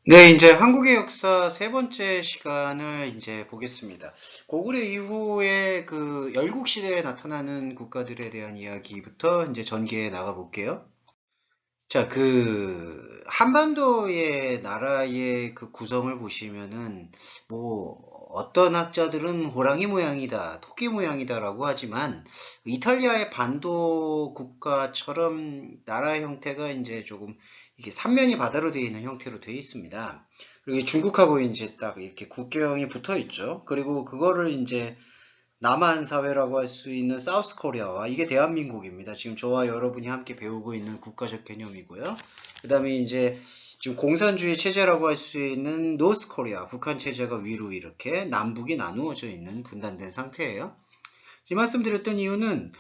네, 이제 한국의 역사 세 번째 시간을 이제 보겠습니다. 고구려 이후에 그 열국 시대에 나타나는 국가들에 대한 이야기부터 이제 전개해 나가 볼게요. 자, 그 한반도의 나라의 그 구성을 보시면은 뭐 어떤 학자들은 호랑이 모양이다, 토끼 모양이다라고 하지만 이탈리아의 반도 국가처럼 나라 형태가 이제 조금 이게 삼면이 바다로 되어 있는 형태로 되어 있습니다. 그리고 중국하고 이제 딱 이렇게 국경이 붙어 있죠. 그리고 그거를 이제 남한 사회라고 할 수 있는 사우스 코리아와 이게 대한민국입니다. 지금 저와 여러분이 함께 배우고 있는 국가적 개념이고요. 그 다음에 이제 지금 공산주의 체제라고 할 수 있는 노스 코리아, 북한 체제가 위로 이렇게 남북이 나누어져 있는 분단된 상태예요. 지금 말씀드렸던 이유는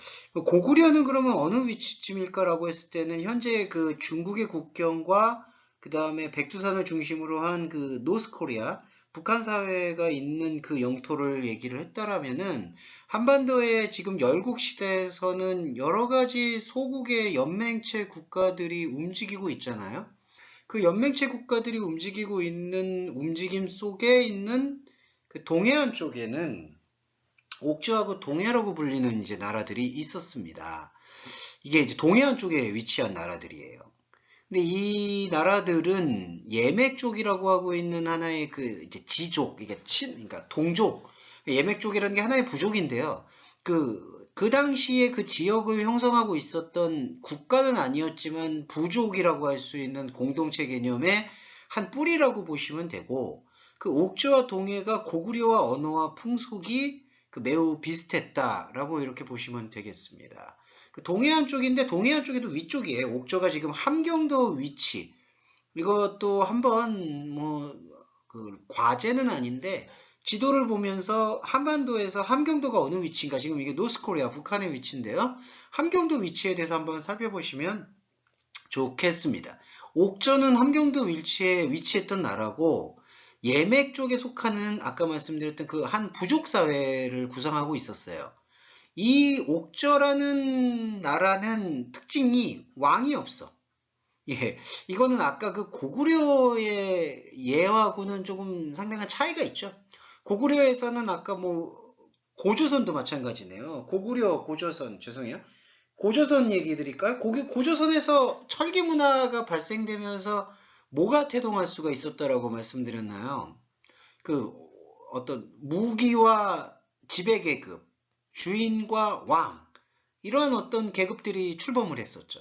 고구려는 그러면 어느 위치쯤일까라고 했을 때는 현재 그 중국의 국경과 그 다음에 백두산을 중심으로 한 그 노스 코리아, 북한 사회가 있는 그 영토를 얘기를 했다라면은 한반도에 지금 열국 시대에서는 여러 가지 소국의 연맹체 국가들이 움직이고 있잖아요. 그 연맹체 국가들이 움직이고 있는 움직임 속에 있는 그 동해안 쪽에는 옥저하고 동해라고 불리는 이제 나라들이 있었습니다. 이게 이제 동해안 쪽에 위치한 나라들이에요. 근데 이 나라들은 예맥 쪽이라고 하고 있는 하나의 그 이제 지족, 이게 그러니까 동족, 예맥 쪽이라는 게 하나의 부족인데요. 그 당시에 그 지역을 형성하고 있었던 국가는 아니었지만 부족이라고 할 수 있는 공동체 개념의 한 뿌리라고 보시면 되고, 그 옥저와 동해가 고구려와 언어와 풍속이 그 매우 비슷했다라고 이렇게 보시면 되겠습니다. 그 동해안 쪽인데 동해안 쪽에도 위쪽이에요. 옥저가 지금 함경도 위치. 이것도 한번 뭐 그 과제는 아닌데 지도를 보면서 한반도에서 함경도가 어느 위치인가 지금 이게 노스코리아 북한의 위치인데요. 함경도 위치에 대해서 한번 살펴보시면 좋겠습니다. 옥저는 함경도 위치에 위치했던 나라고 예맥 쪽에 속하는 아까 말씀드렸던 그 한 부족 사회를 구성하고 있었어요. 이 옥저라는 나라는 특징이 왕이 없어. 예, 이거는 아까 그 고구려의 예하고는 조금 상당한 차이가 있죠. 고구려에서는 아까 뭐 고조선도 마찬가지네요. 고구려, 고조선, 죄송해요. 고조선 얘기 드릴까요? 고조선에서 철기 문화가 발생되면서 뭐가 태동할 수가 있었다라고 말씀드렸나요? 그 어떤 무기와 지배계급, 주인과 왕, 이러한 어떤 계급들이 출범을 했었죠.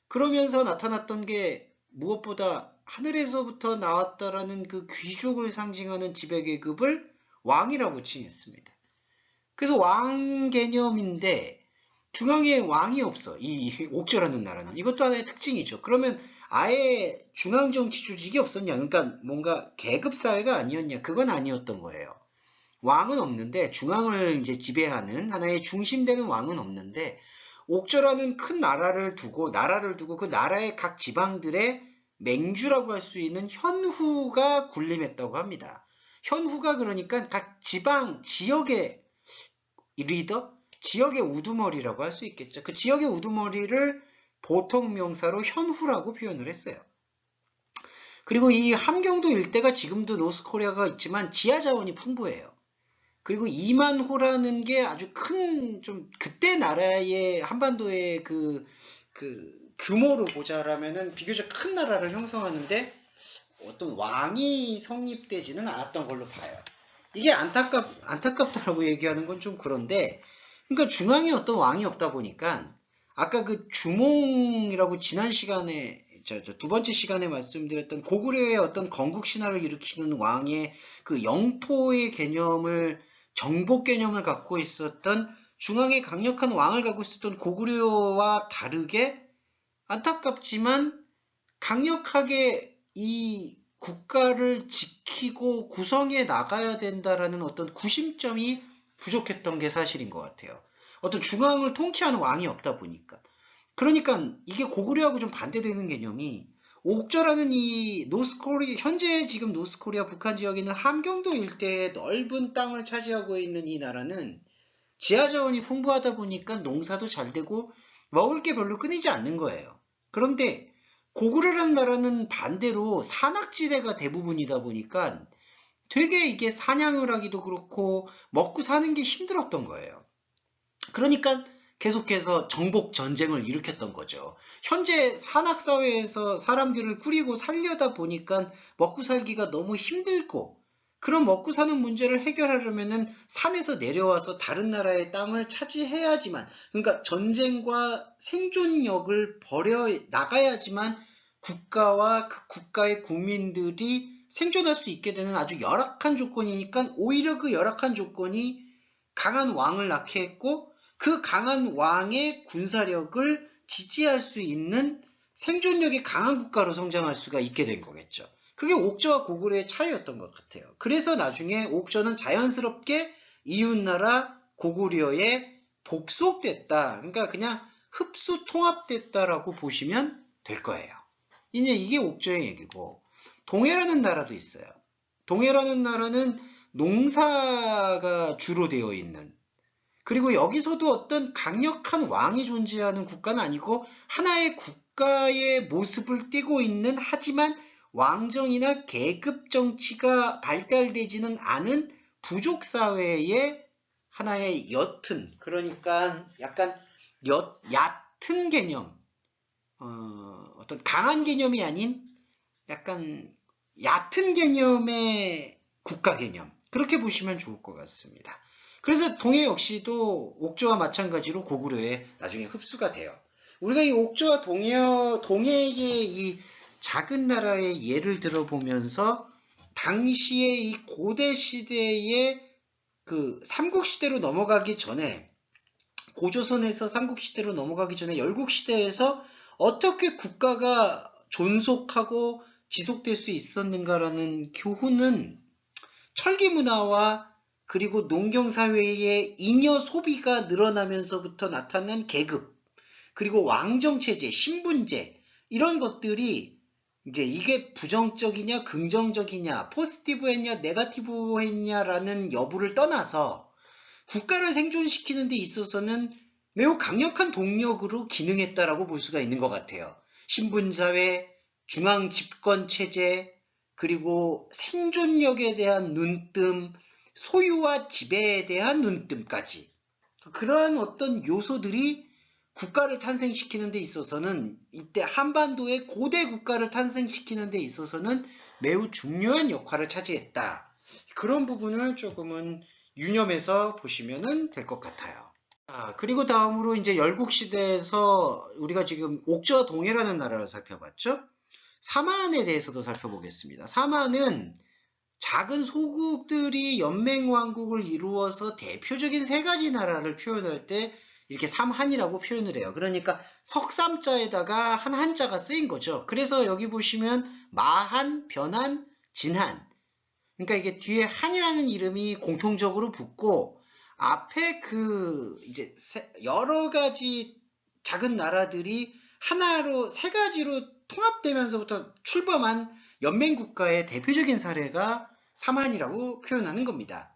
그러면서 나타났던 게 무엇보다 하늘에서부터 나왔다라는 그 귀족을 상징하는 지배계급을 왕이라고 칭했습니다. 그래서 왕 개념인데 중앙에 왕이 없어. 이 옥저라는 나라는. 이것도 하나의 특징이죠. 그러면 아예 중앙 정치 조직이 없었냐? 그러니까 뭔가 계급 사회가 아니었냐? 그건 아니었던 거예요. 왕은 없는데 중앙을 이제 지배하는 하나의 중심되는 왕은 없는데 옥저라는 큰 나라를 두고 그 나라의 각 지방들의 맹주라고 할 수 있는 현후가 군림했다고 합니다. 현후가 그러니까 각 지방 지역의 리더, 지역의 우두머리라고 할 수 있겠죠. 그 지역의 우두머리를 보통 명사로 현후라고 표현을 했어요. 그리고 이 함경도 일대가 지금도 노스코리아가 있지만 지하 자원이 풍부해요. 그리고 2만 호라는 게 아주 큰, 좀, 그때 나라의 한반도의 그, 규모로 보자라면은 비교적 큰 나라를 형성하는데 어떤 왕이 성립되지는 않았던 걸로 봐요. 이게 안타깝다라고 얘기하는 건 좀 그런데, 그러니까 중앙에 어떤 왕이 없다 보니까, 아까 그 주몽이라고 지난 시간에, 두 번째 시간에 말씀드렸던 고구려의 어떤 건국 신화를 일으키는 왕의 그 영토의 개념을, 정복 개념을 갖고 있었던 중앙에 강력한 왕을 갖고 있었던 고구려와 다르게 안타깝지만 강력하게 이 국가를 지키고 구성해 나가야 된다라는 어떤 구심점이 부족했던 게 사실인 것 같아요. 어떤 중앙을 통치하는 왕이 없다 보니까. 그러니까 이게 고구려하고 좀 반대되는 개념이 옥저라는 이 노스코리아, 현재 지금 노스코리아 북한 지역에 있는 함경도 일대의 넓은 땅을 차지하고 있는 이 나라는 지하 자원이 풍부하다 보니까 농사도 잘 되고 먹을 게 별로 끊이지 않는 거예요. 그런데 고구려라는 나라는 반대로 산악지대가 대부분이다 보니까 되게 이게 사냥을 하기도 그렇고 먹고 사는 게 힘들었던 거예요. 그러니까 계속해서 정복 전쟁을 일으켰던 거죠. 현재 산악사회에서 사람들을 꾸리고 살려다 보니까 먹고 살기가 너무 힘들고, 그런 먹고 사는 문제를 해결하려면은 산에서 내려와서 다른 나라의 땅을 차지해야지만, 그러니까 전쟁과 생존력을 벌여 나가야지만 국가와 그 국가의 국민들이 생존할 수 있게 되는 아주 열악한 조건이니까, 오히려 그 열악한 조건이 강한 왕을 낳게 했고, 그 강한 왕의 군사력을 지지할 수 있는 생존력이 강한 국가로 성장할 수가 있게 된 거겠죠. 그게 옥저와 고구려의 차이였던 것 같아요. 그래서 나중에 옥저는 자연스럽게 이웃나라 고구려에 복속됐다. 그러니까 그냥 흡수 통합됐다라고 보시면 될 거예요. 이제 이게 옥저의 얘기고, 동해라는 나라도 있어요. 동해라는 나라는 농사가 주로 되어 있는, 그리고 여기서도 어떤 강력한 왕이 존재하는 국가는 아니고 하나의 국가의 모습을 띠고 있는, 하지만 왕정이나 계급 정치가 발달되지는 않은 부족 사회의 하나의 옅은, 그러니까 약간 얕은 개념, 어떤 강한 개념이 아닌 약간 얕은 개념의 국가 개념, 그렇게 보시면 좋을 것 같습니다. 그래서 동해 역시도 옥저와 마찬가지로 고구려에 나중에 흡수가 돼요. 우리가 이 옥저와 동해의 이 작은 나라의 예를 들어보면서 당시의 이 고대 시대의 그 삼국시대로 넘어가기 전에, 고조선에서 삼국시대로 넘어가기 전에 열국시대에서 어떻게 국가가 존속하고 지속될 수 있었는가라는 교훈은 철기 문화와 그리고 농경사회의 잉여 소비가 늘어나면서부터 나타난 계급, 그리고 왕정체제, 신분제, 이런 것들이 이제 이게 부정적이냐 긍정적이냐, 포지티브했냐 네거티브했냐라는 여부를 떠나서 국가를 생존시키는 데 있어서는 매우 강력한 동력으로 기능했다라고 볼 수가 있는 것 같아요. 신분사회, 중앙집권체제, 그리고 생존력에 대한 눈뜸, 소유와 지배에 대한 눈뜸까지, 그러한 어떤 요소들이 국가를 탄생시키는 데 있어서는, 이때 한반도의 고대 국가를 탄생시키는 데 있어서는 매우 중요한 역할을 차지했다. 그런 부분을 조금은 유념해서 보시면 될 것 같아요. 그리고 다음으로 이제 열국시대에서 우리가 지금 옥저와 동해라는 나라를 살펴봤죠. 사만에 대해서도 살펴보겠습니다. 사만은 작은 소국들이 연맹왕국을 이루어서 대표적인 세 가지 나라를 표현할 때 이렇게 삼한이라고 표현을 해요. 그러니까 석삼자에다가 한 한자가 쓰인 거죠. 그래서 여기 보시면 마한, 변한, 진한, 그러니까 이게 뒤에 한이라는 이름이 공통적으로 붙고, 앞에 그 이제 여러 가지 작은 나라들이 하나로, 세 가지로 통합되면서부터 출범한 연맹국가의 대표적인 사례가 삼한이라고 표현하는 겁니다.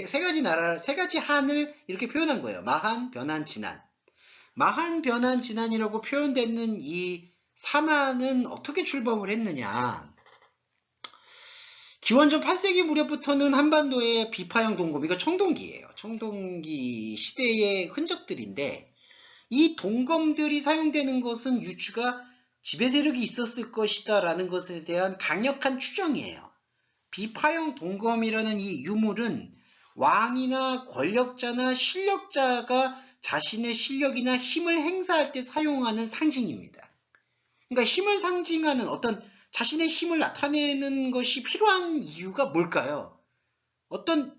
세 가지 나라, 세 가지 한을 이렇게 표현한 거예요. 마한, 변한, 진한. 마한, 변한, 진한이라고 표현되는 이 삼한은 어떻게 출범을 했느냐. 기원전 8세기 무렵부터는 한반도의 비파형 동검, 이거 청동기예요. 청동기 시대의 흔적들인데, 이 동검들이 사용되는 것은 유추가 지배 세력이 있었을 것이다 라는 것에 대한 강력한 추정이에요. 비파형 동검이라는 이 유물은 왕이나 권력자나 실력자가 자신의 실력이나 힘을 행사할 때 사용하는 상징입니다. 그러니까 힘을 상징하는 어떤 자신의 힘을 나타내는 것이 필요한 이유가 뭘까요? 어떤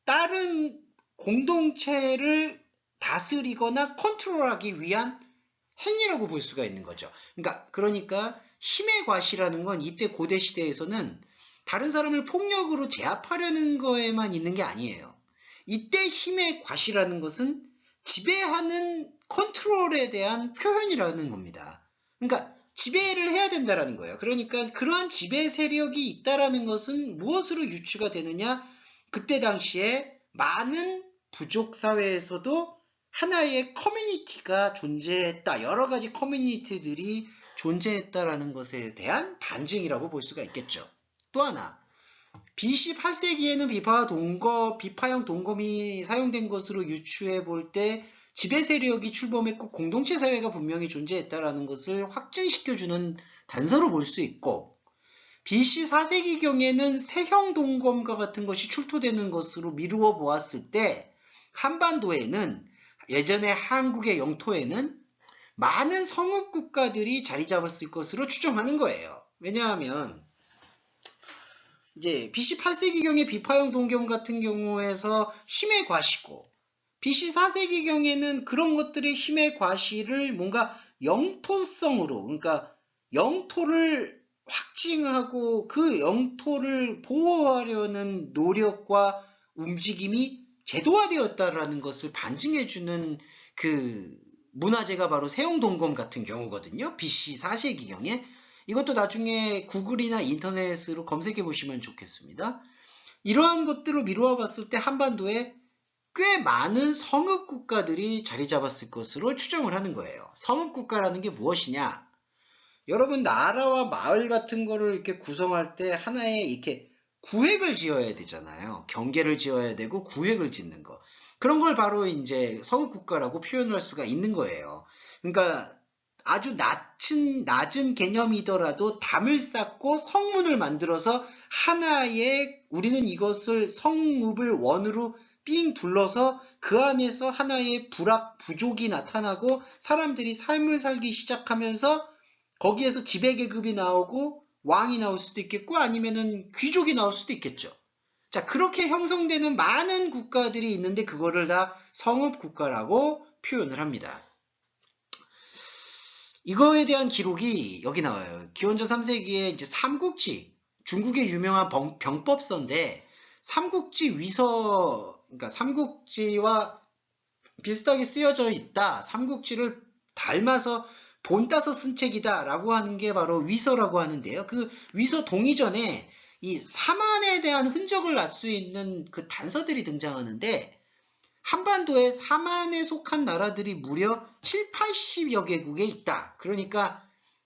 다른 공동체를 다스리거나 컨트롤하기 위한 행위라고 볼 수가 있는 거죠. 그러니까 힘의 과시라는 건 이때 고대 시대에서는 다른 사람을 폭력으로 제압하려는 거에만 있는 게 아니에요. 이때 힘의 과시라는 것은 지배하는 컨트롤에 대한 표현이라는 겁니다. 그러니까 지배를 해야 된다라는 거예요. 그러니까 그러한 지배 세력이 있다라는 것은 무엇으로 유추가 되느냐? 그때 당시에 많은 부족 사회에서도 하나의 커뮤니티가 존재했다. 여러 가지 커뮤니티들이 존재했다라는 것에 대한 반증이라고 볼 수가 있겠죠. 또 하나, BC 8세기에는 비파형 동검이 사용된 것으로 유추해 볼 때 지배 세력이 출범했고 공동체 사회가 분명히 존재했다라는 것을 확증시켜주는 단서로 볼 수 있고, BC 4세기경에는 세형 동검과 같은 것이 출토되는 것으로 미루어 보았을 때 한반도에는, 예전에 한국의 영토에는 많은 성읍 국가들이 자리 잡았을 것으로 추정하는 거예요. 왜냐하면 이제 BC 8세기경의 비파형 동검 같은 경우에서 힘의 과시고, BC 4세기경에는 그런 것들의 힘의 과시를 뭔가 영토성으로, 그러니까 영토를 확증하고 그 영토를 보호하려는 노력과 움직임이 제도화되었다라는 것을 반증해주는 그 문화재가 바로 세형동검 같은 경우거든요. BC 4세기경에. 이것도 나중에 구글이나 인터넷으로 검색해 보시면 좋겠습니다. 이러한 것들을 미루어 봤을 때 한반도에 꽤 많은 성읍 국가들이 자리 잡았을 것으로 추정을 하는 거예요. 성읍 국가라는 게 무엇이냐? 여러분, 나라와 마을 같은 거를 이렇게 구성할 때 하나의 이렇게 구획을 지어야 되잖아요. 경계를 지어야 되고 구획을 짓는 거. 그런 걸 바로 이제 성읍 국가라고 표현할 수가 있는 거예요. 그러니까 아주 낮은 개념이더라도 담을 쌓고 성문을 만들어서 하나의, 우리는 이것을 성읍을 원으로 삥 둘러서 그 안에서 하나의 부족이 나타나고 사람들이 삶을 살기 시작하면서 거기에서 지배계급이 나오고 왕이 나올 수도 있겠고 아니면은 귀족이 나올 수도 있겠죠. 자, 그렇게 형성되는 많은 국가들이 있는데 그거를 다 성읍국가라고 표현을 합니다. 이거에 대한 기록이 여기 나와요. 기원전 3세기에 이제 삼국지, 중국의 유명한 병법서인데 삼국지 위서, 그러니까 삼국지와 비슷하게 쓰여져 있다. 삼국지를 닮아서 본따서 쓴 책이다 라고 하는 게 바로 위서라고 하는데요. 그 위서 동이전에 이 사만에 대한 흔적을 알 수 있는 그 단서들이 등장하는데 한반도에 사만에 속한 나라들이 무려 7, 80여 개국에 있다. 그러니까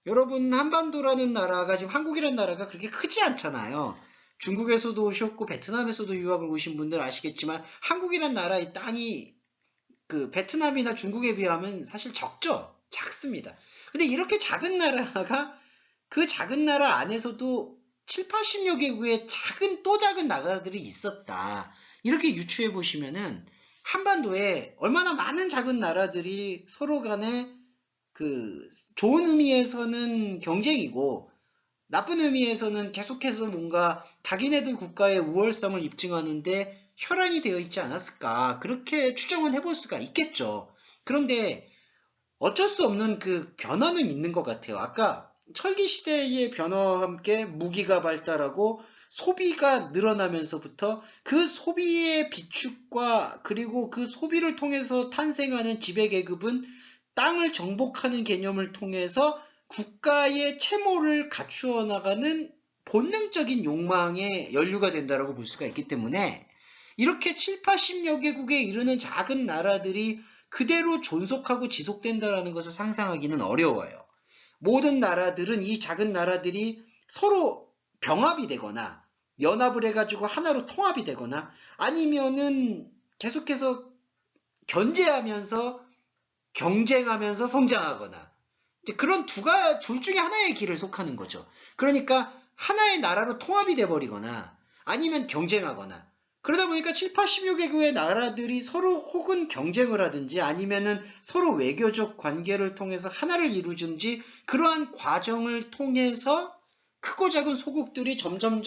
여러분, 한반도라는 나라가, 지금 한국이라는 나라가 그렇게 크지 않잖아요. 중국에서도 오셨고 베트남에서도 유학을 오신 분들 아시겠지만 한국이라는 나라의 땅이 그 베트남이나 중국에 비하면 사실 적죠. 작습니다. 근데 이렇게 작은 나라가 그 작은 나라 안에서도 7, 80여 개국의 또 작은 나라들이 있었다. 이렇게 유추해 보시면은 한반도에 얼마나 많은 작은 나라들이 서로 간에 그 좋은 의미에서는 경쟁이고 나쁜 의미에서는 계속해서 뭔가 자기네들 국가의 우월성을 입증하는데 혈안이 되어 있지 않았을까, 그렇게 추정은 해볼 수가 있겠죠. 그런데 어쩔 수 없는 그 변화는 있는 것 같아요. 아까 철기시대의 변화와 함께 무기가 발달하고 소비가 늘어나면서부터 그 소비의 비축과 그리고 그 소비를 통해서 탄생하는 지배계급은 땅을 정복하는 개념을 통해서 국가의 채모를 갖추어 나가는 본능적인 욕망에 연루가 된다고 볼 수가 있기 때문에 이렇게 7, 80여 개국에 이르는 작은 나라들이 그대로 존속하고 지속된다는 것을 상상하기는 어려워요. 모든 나라들은, 이 작은 나라들이 서로 병합이 되거나 연합을 해가지고 하나로 통합이 되거나 아니면은 계속해서 견제하면서 경쟁하면서 성장하거나 그런 둘 중에 하나의 길을 속하는 거죠. 그러니까 하나의 나라로 통합이 돼버리거나 아니면 경쟁하거나, 그러다 보니까 7, 80여 개국의 나라들이 서로 혹은 경쟁을 하든지 아니면은 서로 외교적 관계를 통해서 하나를 이루든지 그러한 과정을 통해서 크고 작은 소국들이 점점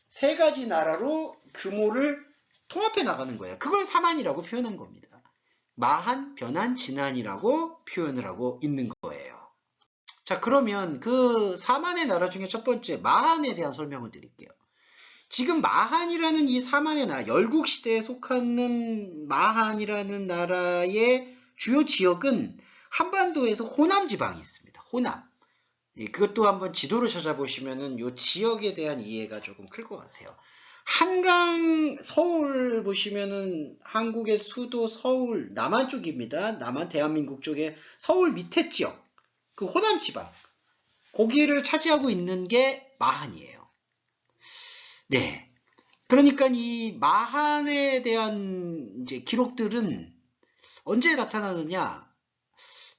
세 가지 나라로 규모를 통합해 나가는 거예요. 그걸 사만이라고 표현한 겁니다. 마한, 변한, 진한이라고 표현을 하고 있는 거예요. 자, 그러면 그 사만의 나라 중에 첫 번째 마한에 대한 설명을 드릴게요. 지금 마한이라는 이 사만의 나라, 열국시대에 속하는 마한이라는 나라의 주요 지역은 한반도에서 호남 지방이 있습니다. 호남. 그것도 한번 지도를 찾아보시면은 이 지역에 대한 이해가 조금 클 것 같아요. 한강, 서울 보시면은 한국의 수도 서울 남한 쪽입니다. 남한 대한민국 쪽에 서울 밑에 지역. 그 호남 지방, 거기를 차지하고 있는 게 마한이에요. 네. 그러니까 이 마한에 대한 이제 기록들은 언제 나타나느냐?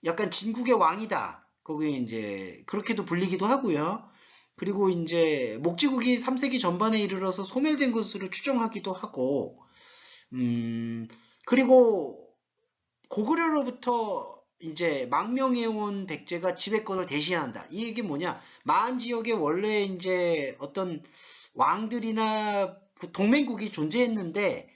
약간 진국의 왕이다. 거기에 이제 그렇게도 불리기도 하고요. 그리고 이제 목지국이 3세기 전반에 이르러서 소멸된 것으로 추정하기도 하고, 그리고 고구려로부터 이제 망명해온 백제가 지배권을 대시한다. 이 얘기 뭐냐? 마한 지역에 원래 이제 어떤 왕들이나 동맹국이 존재했는데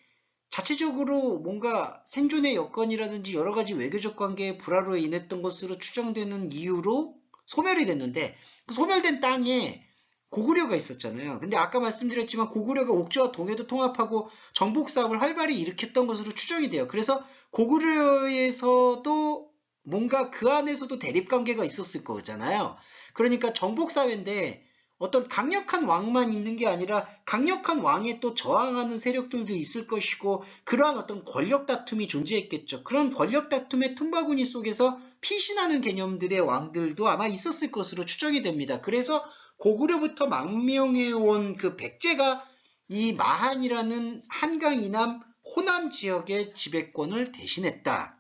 자체적으로 뭔가 생존의 여건이라든지 여러 가지 외교적 관계의 불화로 인했던 것으로 추정되는 이유로 소멸이 됐는데 그 소멸된 땅에 고구려가 있었잖아요. 근데 아까 말씀드렸지만 고구려가 옥저와 동해도 통합하고 정복 사업을 활발히 일으켰던 것으로 추정이 돼요. 그래서 고구려에서도 뭔가 그 안에서도 대립 관계가 있었을 거잖아요. 그러니까 정복 사회인데 어떤 강력한 왕만 있는 게 아니라 강력한 왕에 또 저항하는 세력들도 있을 것이고 그러한 어떤 권력 다툼이 존재했겠죠. 그런 권력 다툼의 틈바구니 속에서 피신하는 개념들의 왕들도 아마 있었을 것으로 추정이 됩니다. 그래서 고구려부터 망명해온 그 백제가 이 마한이라는 한강 이남 호남 지역의 지배권을 대신했다.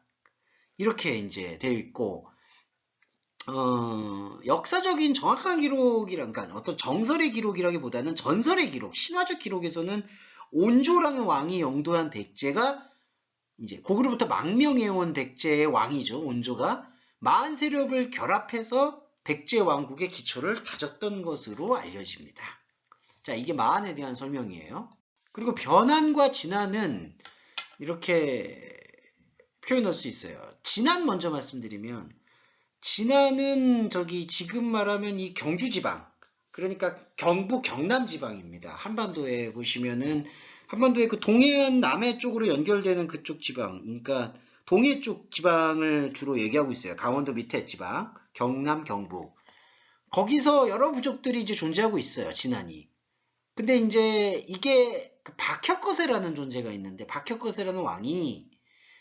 이렇게 이제 되어 있고, 역사적인 정확한 기록이란, 그러니까 어떤 정설의 기록이라기보다는 전설의 기록, 신화적 기록에서는 온조라는 왕이 영도한 백제가 이제 고구려부터 망명해온 백제의 왕이죠. 온조가 마한 세력을 결합해서 백제 왕국의 기초를 다졌던 것으로 알려집니다. 자, 이게 마한에 대한 설명이에요. 그리고 변한과 진한은 이렇게 표현할 수 있어요. 진한 먼저 말씀드리면 진안은 저기 지금 말하면 이 경주 지방, 그러니까 경북 경남 지방입니다. 한반도에 보시면은 한반도의 그 동해안 남해 쪽으로 연결되는 그쪽 지방, 그러니까 동해 쪽 지방을 주로 얘기하고 있어요. 강원도 밑에 지방, 경남, 경북. 거기서 여러 부족들이 이제 존재하고 있어요. 진안이. 근데 이제 이게 그 박혁거세라는 존재가 있는데 박혁거세라는 왕이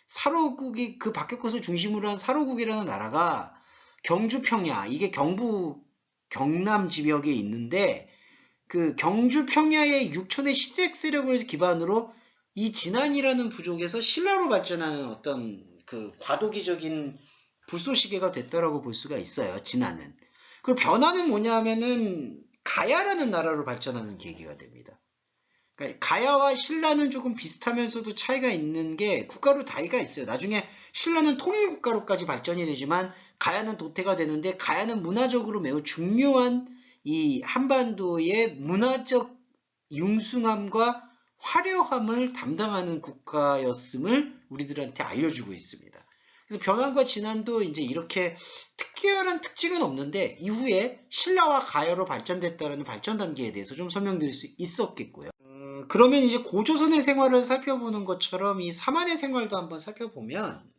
사로국이 그 박혁거세를 중심으로 한 사로국이라는 나라가 경주 평야, 이게 경북 경남 지역에 있는데 그 경주 평야의 육촌의 시색 세력을 기반으로 이 진안이라는 부족에서 신라로 발전하는 어떤 그 과도기적인 불쏘시개가 됐다라고 볼 수가 있어요. 진안은. 그리고 변화는 뭐냐면은 가야라는 나라로 발전하는 계기가 됩니다. 그러니까 가야와 신라는 조금 비슷하면서도 차이가 있는 게 국가로 다이가 있어요. 나중에 신라는 통일국가로까지 발전이 되지만 가야는 도태가 되는데 가야는 문화적으로 매우 중요한 이 한반도의 문화적 융숭함과 화려함을 담당하는 국가였음을 우리들한테 알려주고 있습니다. 그래서 변환과 진안도 이제 이렇게 특별한 특징은 없는데 이후에 신라와 가야로 발전됐다는 발전 단계에 대해서 좀 설명드릴 수 있었겠고요. 그러면 이제 고조선의 생활을 살펴보는 것처럼 이 사만의 생활도 한번 살펴보면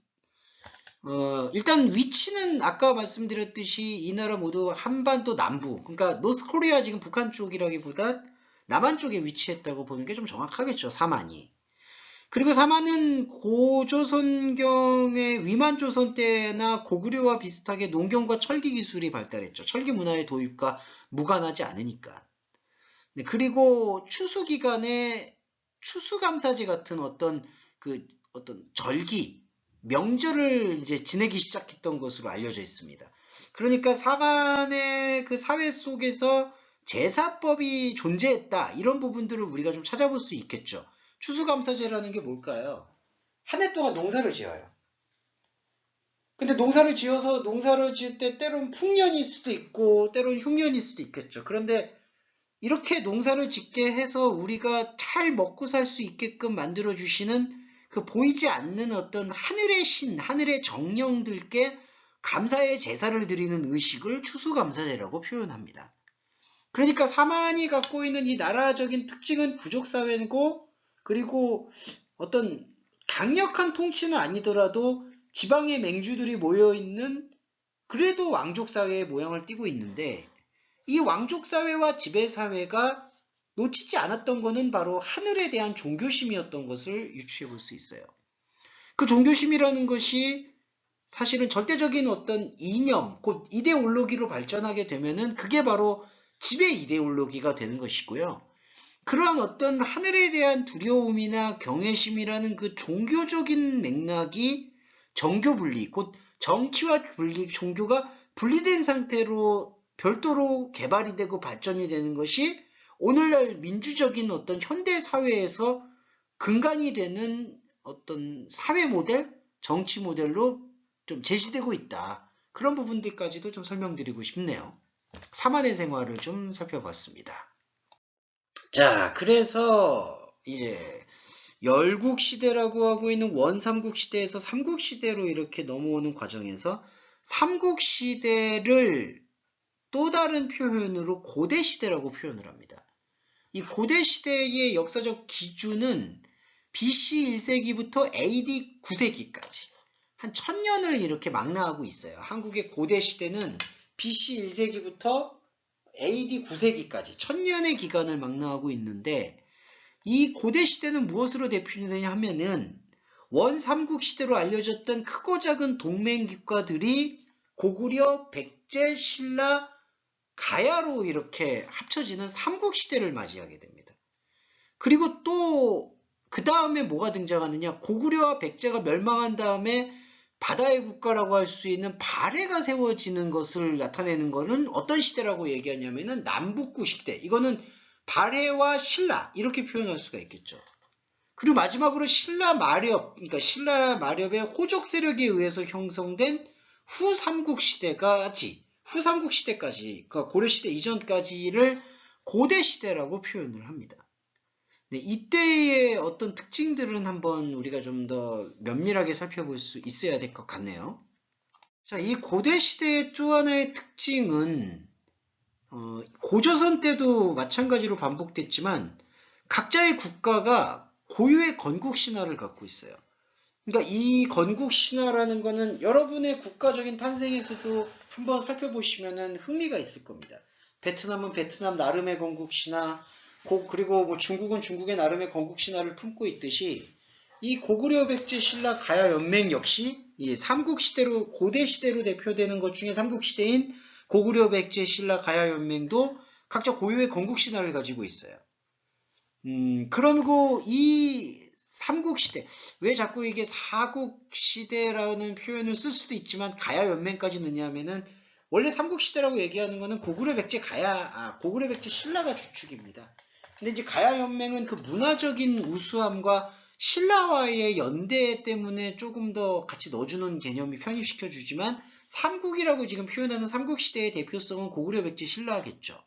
일단 위치는 아까 말씀드렸듯이 이 나라 모두 한반도 남부, 그러니까 노스코리아 지금 북한 쪽이라기보다 남한 쪽에 위치했다고 보는 게 좀 정확하겠죠. 사만이. 그리고 사만은 고조선경의 위만조선 때나 고구려와 비슷하게 농경과 철기 기술이 발달했죠. 철기 문화의 도입과 무관하지 않으니까. 네, 그리고 추수기간에 추수감사제 같은 어떤 절기, 명절을 이제 지내기 시작했던 것으로 알려져 있습니다. 그러니까 사만의 그 사회 속에서 제사법이 존재했다. 이런 부분들을 우리가 좀 찾아볼 수 있겠죠. 추수감사제라는 게 뭘까요? 한 해 동안 농사를 지어요. 근데 농사를 지어서 농사를 지을 때 때론 풍년일 수도 있고 때론 흉년일 수도 있겠죠. 그런데 이렇게 농사를 짓게 해서 우리가 잘 먹고 살 수 있게끔 만들어 주시는 그 보이지 않는 어떤 하늘의 신, 하늘의 정령들께 감사의 제사를 드리는 의식을 추수감사제라고 표현합니다. 그러니까 사만이 갖고 있는 이 나라적인 특징은 부족사회고, 그리고 어떤 강력한 통치는 아니더라도 지방의 맹주들이 모여있는 그래도 왕족사회의 모양을 띠고 있는데, 이 왕족사회와 지배사회가 놓치지 않았던 것은 바로 하늘에 대한 종교심이었던 것을 유추해 볼 수 있어요. 그 종교심이라는 것이 사실은 절대적인 어떤 이념, 곧 이데올로기로 발전하게 되면은 그게 바로 지배 이데올로기가 되는 것이고요. 그러한 어떤 하늘에 대한 두려움이나 경외심이라는 그 종교적인 맥락이 정교 분리, 곧 정치와 분리, 종교가 분리된 상태로 별도로 개발이 되고 발전이 되는 것이 오늘날 민주적인 어떤 현대 사회에서 근간이 되는 어떤 사회 모델, 정치 모델로 좀 제시되고 있다. 그런 부분들까지도 좀 설명드리고 싶네요. 사만의 생활을 좀 살펴봤습니다. 자, 그래서 이제 열국시대라고 하고 있는 원삼국시대에서 삼국시대로 이렇게 넘어오는 과정에서 삼국시대를 또 다른 표현으로 고대시대라고 표현을 합니다. 이 고대시대의 역사적 기준은 BC 1세기부터 AD 9세기까지 한 1000년을 이렇게 망라하고 있어요. 한국의 고대시대는 BC 1세기부터 AD 9세기까지 1000년의 기간을 망라하고 있는데 이 고대시대는 무엇으로 대표되냐 하면은 원삼국시대로 알려졌던 크고 작은 동맹국가들이 고구려, 백제, 신라, 가야로 이렇게 합쳐지는 삼국시대를 맞이하게 됩니다. 그리고 또 그 다음에 뭐가 등장하느냐, 고구려와 백제가 멸망한 다음에 바다의 국가라고 할 수 있는 발해가 세워지는 것을 나타내는 것은 어떤 시대라고 얘기하냐면은 남북구 시대. 이거는 발해와 신라 이렇게 표현할 수가 있겠죠. 그리고 마지막으로 신라 마렵, 그러니까 신라 마렵의 호족 세력에 의해서 형성된 후삼국시대까지, 그러니까 고려시대 이전까지를 고대시대라고 표현을 합니다. 네, 이때의 어떤 특징들은 한번 우리가 좀 더 면밀하게 살펴볼 수 있어야 될 것 같네요. 자, 이 고대시대의 또 하나의 특징은 고조선 때도 마찬가지로 반복됐지만 각자의 국가가 고유의 건국 신화를 갖고 있어요. 그러니까 이 건국 신화라는 거는 여러분의 국가적인 탄생에서도 한번 살펴보시면 흥미가 있을 겁니다. 베트남은 베트남 나름의 건국 신화, 그리고 뭐 중국은 중국의 나름의 건국 신화를 품고 있듯이 이 고구려 백제 신라 가야 연맹 역시 이 삼국시대로 고대시대로 대표되는 것 중에 삼국시대인 고구려 백제 신라 가야 연맹도 각자 고유의 건국 신화를 가지고 있어요. 그리고 이 삼국시대, 왜 자꾸 이게 사국시대라는 표현을 쓸 수도 있지만 가야 연맹까지 넣냐면은 원래 삼국시대라고 얘기하는 거는 고구려 백제 고구려 백제 신라가 주축입니다. 근데 이제 가야 연맹은 그 문화적인 우수함과 신라와의 연대 때문에 조금 더 같이 넣어주는 개념이 편입시켜주지만 삼국이라고 지금 표현하는 삼국시대의 대표성은 고구려 백제 신라겠죠.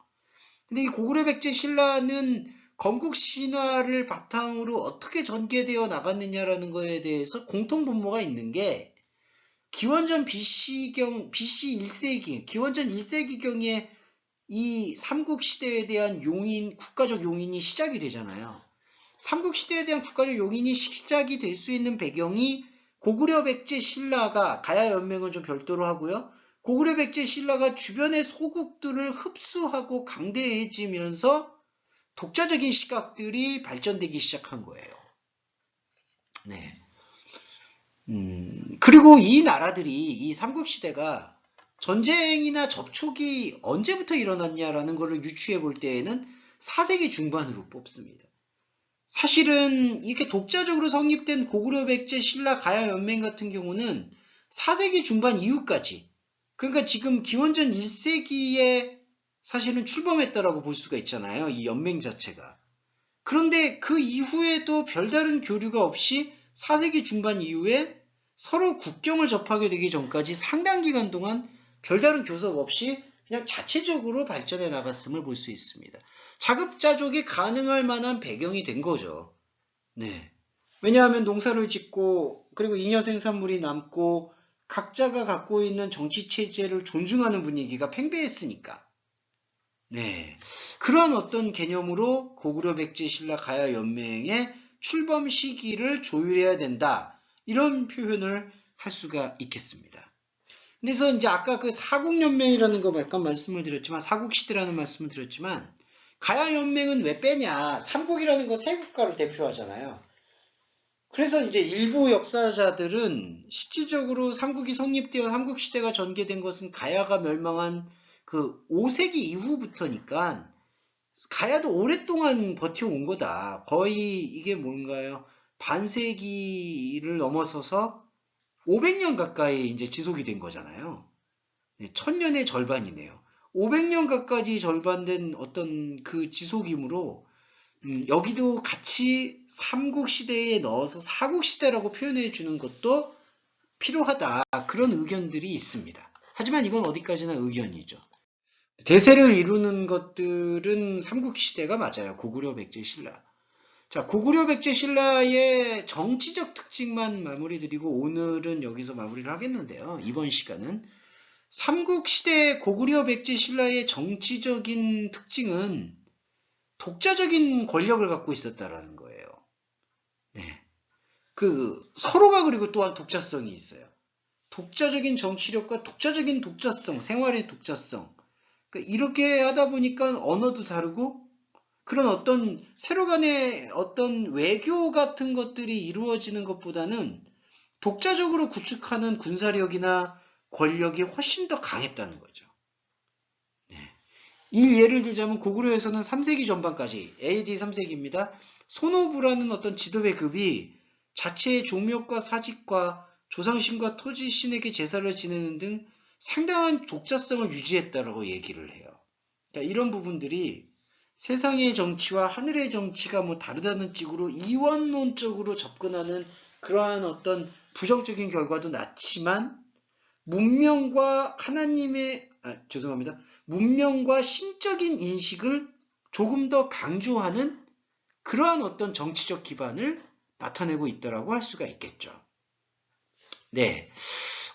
근데 이 고구려 백제 신라는 건국 신화를 바탕으로 어떻게 전개되어 나갔느냐라는 거에 대해서 공통분모가 있는 게 기원전 BC 1세기, 기원전 1세기경에 이 삼국시대에 대한 국가적 용인이 시작이 되잖아요. 삼국시대에 대한 국가적 용인이 시작이 될 수 있는 배경이 고구려 백제 신라가 가야 연맹은 좀 별도로 하고요. 고구려 백제 신라가 주변의 소국들을 흡수하고 강대해지면서 독자적인 시각들이 발전되기 시작한 거예요. 네. 그리고 이 나라들이 이 삼국시대가 전쟁이나 접촉이 언제부터 일어났냐라는 것을 유추해 볼 때에는 4세기 중반으로 뽑습니다. 사실은 이렇게 독자적으로 성립된 고구려 백제 신라 가야 연맹 같은 경우는 4세기 중반 이후까지, 그러니까 지금 기원전 1세기에 사실은 출범했다라고 볼 수가 있잖아요. 이 연맹 자체가. 그런데 그 이후에도 별다른 교류가 없이 4세기 중반 이후에 서로 국경을 접하게 되기 전까지 상당 기간 동안 별다른 교섭 없이 그냥 자체적으로 발전해 나갔음을 볼 수 있습니다. 자급자족이 가능할 만한 배경이 된 거죠. 네. 왜냐하면 농사를 짓고 그리고 잉여 생산물이 남고 각자가 갖고 있는 정치 체제를 존중하는 분위기가 팽배했으니까. 네. 그러한 어떤 개념으로 고구려 백제 신라 가야 연맹의 출범 시기를 조율해야 된다. 이런 표현을 할 수가 있겠습니다. 그래서 이제 아까 그 사국연맹이라는 거 약간 말씀을 드렸지만, 사국시대라는 말씀을 드렸지만, 가야연맹은 왜 빼냐? 삼국이라는 거 세 국가를 대표하잖아요. 그래서 이제 일부 역사자들은 실질적으로 삼국이 성립되어 삼국시대가 전개된 것은 가야가 멸망한 그 5세기 이후부터니까 가야도 오랫동안 버텨온 거다. 거의 이게 뭔가요? 반세기를 넘어서서 500년 가까이 이제 지속이 된 거잖아요. 네, 1000년의 절반이네요. 500년 가까이 절반된 어떤 그 지속이므로 여기도 같이 삼국시대에 넣어서 사국시대라고 표현해 주는 것도 필요하다. 그런 의견들이 있습니다. 하지만 이건 어디까지나 의견이죠. 대세를 이루는 것들은 삼국시대가 맞아요. 고구려, 백제, 신라. 자, 고구려, 백제, 신라의 정치적 특징만 마무리 드리고 오늘은 여기서 마무리를 하겠는데요. 이번 시간은 삼국시대 고구려, 백제, 신라의 정치적인 특징은 독자적인 권력을 갖고 있었다라는 거예요. 네. 서로가 그리고 또한 독자성이 있어요. 독자적인 정치력과 독자적인 독자성, 생활의 독자성. 그러니까 이렇게 하다 보니까 언어도 다르고 그런 어떤 세로 간의 어떤 외교 같은 것들이 이루어지는 것보다는 독자적으로 구축하는 군사력이나 권력이 훨씬 더 강했다는 거죠. 네. 이 예를 들자면 고구려에서는 3세기 전반까지 AD 3세기입니다. 손오부라는 어떤 지도의 급이 자체의 종묘과 사직과 조상신과 토지신에게 제사를 지내는 등 상당한 독자성을 유지했다라고 얘기를 해요. 그러니까 이런 부분들이 세상의 정치와 하늘의 정치가 뭐 다르다는 식으로 이원론적으로 접근하는 그러한 어떤 부정적인 결과도 낳지만 문명과 죄송합니다. 문명과 신적인 인식을 조금 더 강조하는 그러한 어떤 정치적 기반을 나타내고 있다라고 할 수가 있겠죠. 네.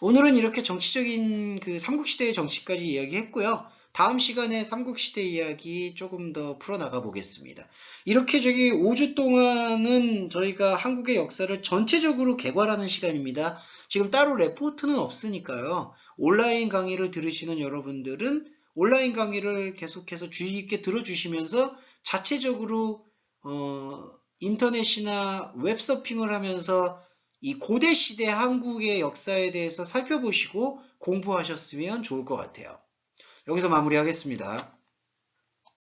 오늘은 이렇게 정치적인 그 삼국시대의 정치까지 이야기했고요. 다음 시간에 삼국시대 이야기 조금 더 풀어나가 보겠습니다. 이렇게 5주 동안은 저희가 한국의 역사를 전체적으로 개괄하는 시간입니다. 지금 따로 레포트는 없으니까요. 온라인 강의를 들으시는 여러분들은 온라인 강의를 계속해서 주의 깊게 들어주시면서 자체적으로 인터넷이나 웹서핑을 하면서 이 고대 시대 한국의 역사에 대해서 살펴보시고 공부하셨으면 좋을 것 같아요. 여기서 마무리하겠습니다.